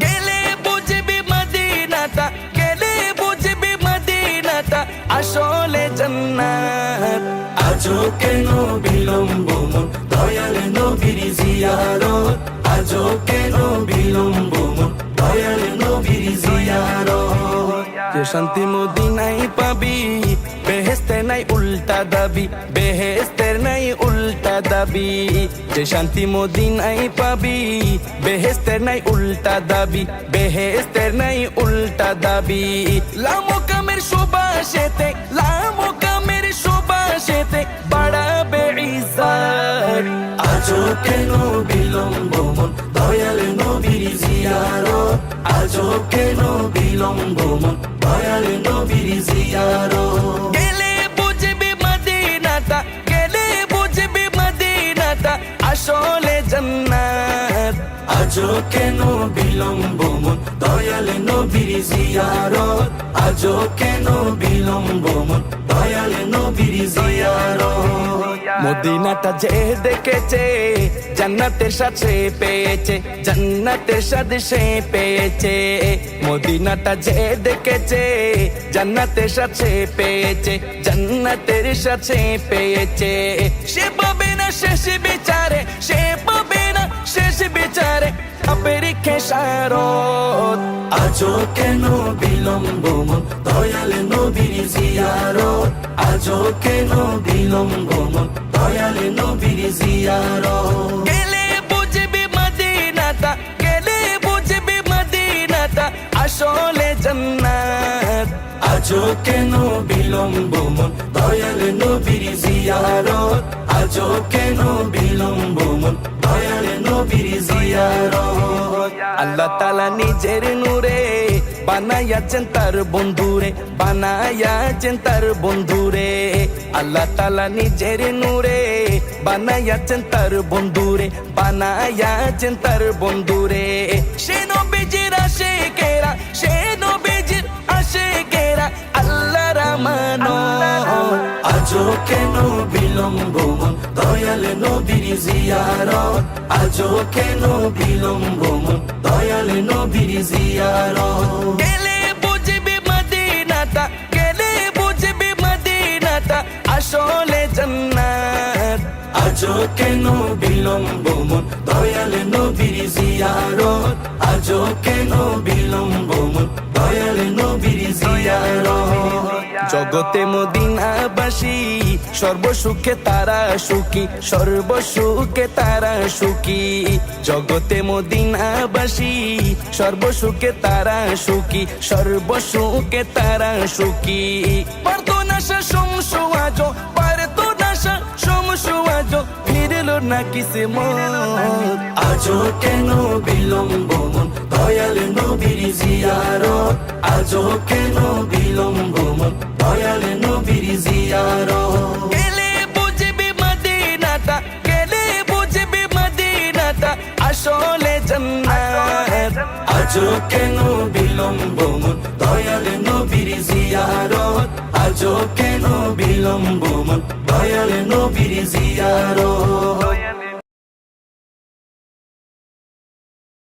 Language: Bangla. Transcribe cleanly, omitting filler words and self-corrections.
গেলে বুঝবি মদিনাটা, গেলে বুঝবি মদিনাটা আসলে জান্নাত। আজও কেন বিলম্ব মন দয়াল নবীর জিয়ারত, আজও কেন বিলম্ব মন দয়াল নবীর জিয়ারত। যে শান্তি মদিনায় পাবি, বেহেশতের নাই উল্টা দাবি, বেহেশতের নাই উল্টা দাবি। যে শান্তি মদিনায় পাবি, বেহেশতের নাই উল্টা দাবি, বেহেশতের নাই উল্টা দাবি। লামো কামের সুবাসেতে, লামো কামের সুবাসেতে বাড়াবে ইজ্জত। আজও কেন বিলম্ব মন দয়াল নবীর জিয়ারত, আজও কেন বিলম্ব মন দয়াল নবীর জিয়ারত। গেলে বুঝবি মদিনাটা, গেলে বুঝবি মদিনাটা আসলে জান্নাত। আজও কেন বিলম্ব মন দয়াল নবীর জিয়ারত, আজও কেন বিলম্ব মন দয়াল নবীর জিয়ারত। মদিনাটা যে দেখেছে জান্নাতের সাথে পেয়েছে, জান্নাতের সাথে সে পেয়েছে। মদিনাটা যে দেখেছে জান্নাতের সাথে পেয়েছে, জান্নাতের সাথে পেয়েছে। সে পাবে না শেষ বিচারে, সে পাবে না শেষ বিচারে পাপের খেসারত। আজও কেন বিলম্ব মন দয়াল নবীর জিয়ারত, আজও কেন বিলম্ব মন দয়াল নবীর জিয়ারত। গেলে বুঝবি মদিনাটা, গেলে বুঝবি মদিনাটা আসলে জান্নাত। আজও কেন বিলম্ব মন দয়াল নবীর জিয়ারত, আজও কেন বিলম্ব মন দয়াল নবীর জিয়ারত। আল্লাহ তাআলা নিজের নূরে বানায়াছেন তার বন্ধুরে, বানায়াছেন তার বন্ধুরে। আল্লাহ তাআলা নিজের নূরে বানায়াছেন তার বন্ধুরে, বানায়াছেন তার বন্ধুরে। সে নবীজির আশিকেরা, সে নবীজির আশিকেরা আল্লাহর আমানত। আজও কেন বিলম্ব মন দয়াল নবীর জিয়ারত, আজও কেন বিলম্ব মন দয়াল নবীর জিয়ারত। গেলে বুঝবি মদিনাটা, গেলে বুঝবি মদিনাটা আসলে জান্নাত। আজও কেন বিলম্ব মন দয়াল নবীর জিয়ারত, আজও কেন বিলম্ব মন দয়াল নবীর জিয়ারত। জগতে মদিনাবাসী সর্বসুখে তারা সুখী, সর্বসুখে তারা সুখী। জগতে মদিনাবাসী সর্বসুখে তারা সুখী, সর্বসুখে তারা সুখী। পারতো না সে সমসু আজো, পারতো না সে সমসু আজো ফিরল না কিসমত। আজও কেন বিলম্ব মন দয়াল নবীর জিয়ারত, আজও কেন বিলম্ব মন দয়াল নবীর জিয়ারত। গেলে বুঝবি মদিনাটা, গেলে বুঝবি মদিনাটা আসলে জান্নাত। আজও কেন বিলম্ব মন দয়াল নবীর জিয়ারত, আজও কেন বিলম্ব মন দয়াল নবীর জিয়ারত।